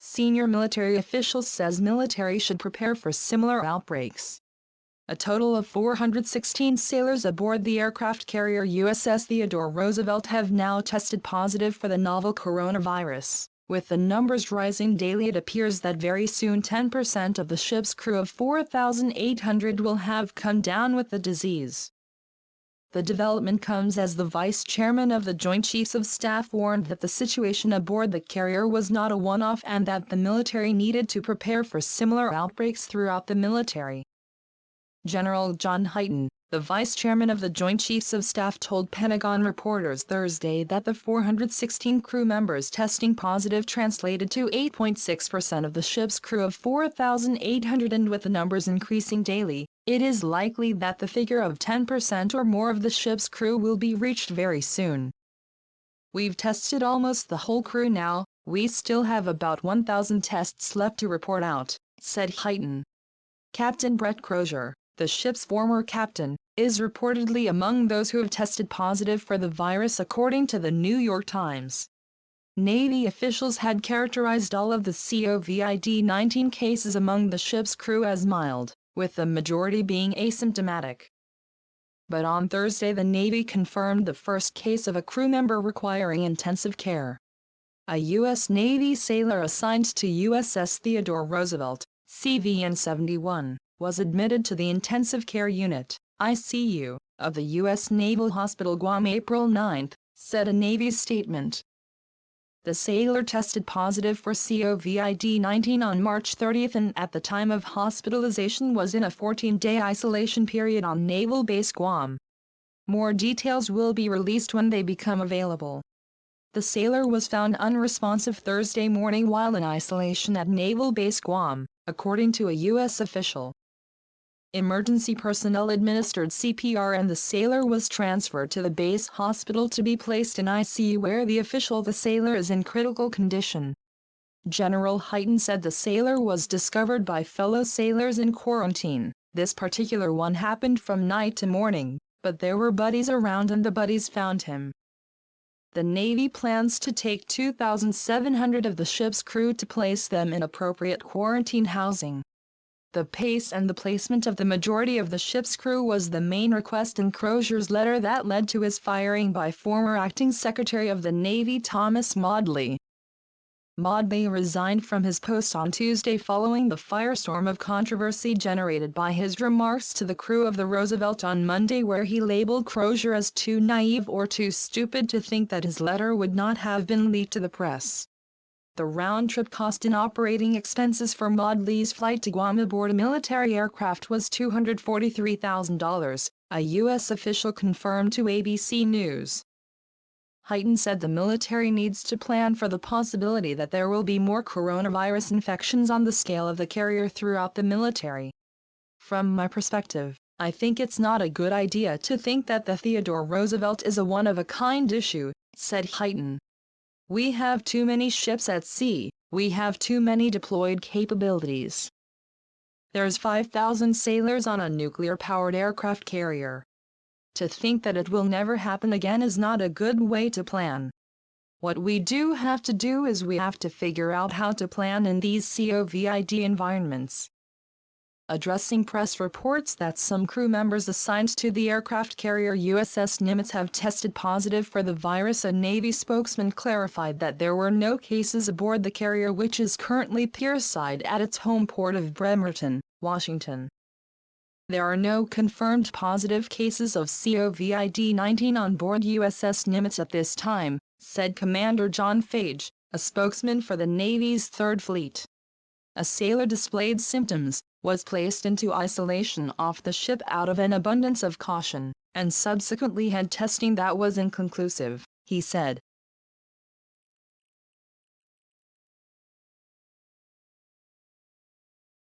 Senior military officials says military should prepare for similar outbreaks. A total of 416 sailors aboard the aircraft carrier USS Theodore Roosevelt have now tested positive for the novel coronavirus. With the numbers rising daily, it appears that very soon 10% of the ship's crew of 4,800 will have come down with the disease. The development comes as the vice chairman of the Joint Chiefs of Staff warned that the situation aboard the carrier was not a one-off and that the military needed to prepare for similar outbreaks throughout the military. General John Hyten, the vice chairman of the Joint Chiefs of Staff, told Pentagon reporters Thursday that the 416 crew members testing positive translated to 8.6% of the ship's crew of 4,800, and with the numbers increasing daily, it is likely that the figure of 10% or more of the ship's crew will be reached very soon. We've tested almost the whole crew now, we still have about 1,000 tests left to report out, said Hyten. Captain Brett Crozier, the ship's former captain, is reportedly among those who have tested positive for the virus, according to the New York Times. Navy officials had characterized all of the COVID-19 cases among the ship's crew as mild, with the majority being asymptomatic. But on Thursday the Navy confirmed the first case of a crew member requiring intensive care. A U.S. Navy sailor assigned to USS Theodore Roosevelt, CVN-71, was admitted to the Intensive Care Unit, ICU, of the U.S. Naval Hospital Guam April 9, said a Navy statement. The sailor tested positive for COVID-19 on March 30 and at the time of hospitalization was in a 14-day isolation period on Naval Base Guam. More details will be released when they become available. The sailor was found unresponsive Thursday morning while in isolation at Naval Base Guam, according to a U.S. official. Emergency personnel administered CPR and the sailor was transferred to the base hospital to be placed in ICU, where the sailor is in critical condition. General Hyten said the sailor was discovered by fellow sailors in quarantine. This particular one happened from night to morning, but there were buddies around and the buddies found him. The Navy plans to take 2,700 of the ship's crew to place them in appropriate quarantine housing. The pace and the placement of the majority of the ship's crew was the main request in Crozier's letter that led to his firing by former Acting Secretary of the Navy Thomas Maudley. Maudley resigned from his post on Tuesday following the firestorm of controversy generated by his remarks to the crew of the Roosevelt on Monday, where he labeled Crozier as too naive or too stupid to think that his letter would not have been leaked to the press. The round-trip cost in operating expenses for Maudley's flight to Guam aboard a military aircraft was $243,000, a U.S. official confirmed to ABC News. Hyten said the military needs to plan for the possibility that there will be more coronavirus infections on the scale of the carrier throughout the military. From my perspective, I think it's not a good idea to think that the Theodore Roosevelt is a one-of-a-kind issue, said Hyten. We have too many ships at sea, we have too many deployed capabilities. There's 5,000 sailors on a nuclear-powered aircraft carrier. To think that it will never happen again is not a good way to plan. What we do have to do is we have to figure out how to plan in these COVID environments. Addressing press reports that some crew members assigned to the aircraft carrier USS Nimitz have tested positive for the virus, a Navy spokesman clarified that there were no cases aboard the carrier, which is currently pierside at its home port of Bremerton, Washington. There are no confirmed positive cases of COVID-19 on board USS Nimitz at this time, said Commander John Fage, a spokesman for the Navy's Third Fleet. A sailor displayed symptoms, was placed into isolation off the ship out of an abundance of caution, and subsequently had testing that was inconclusive, he said.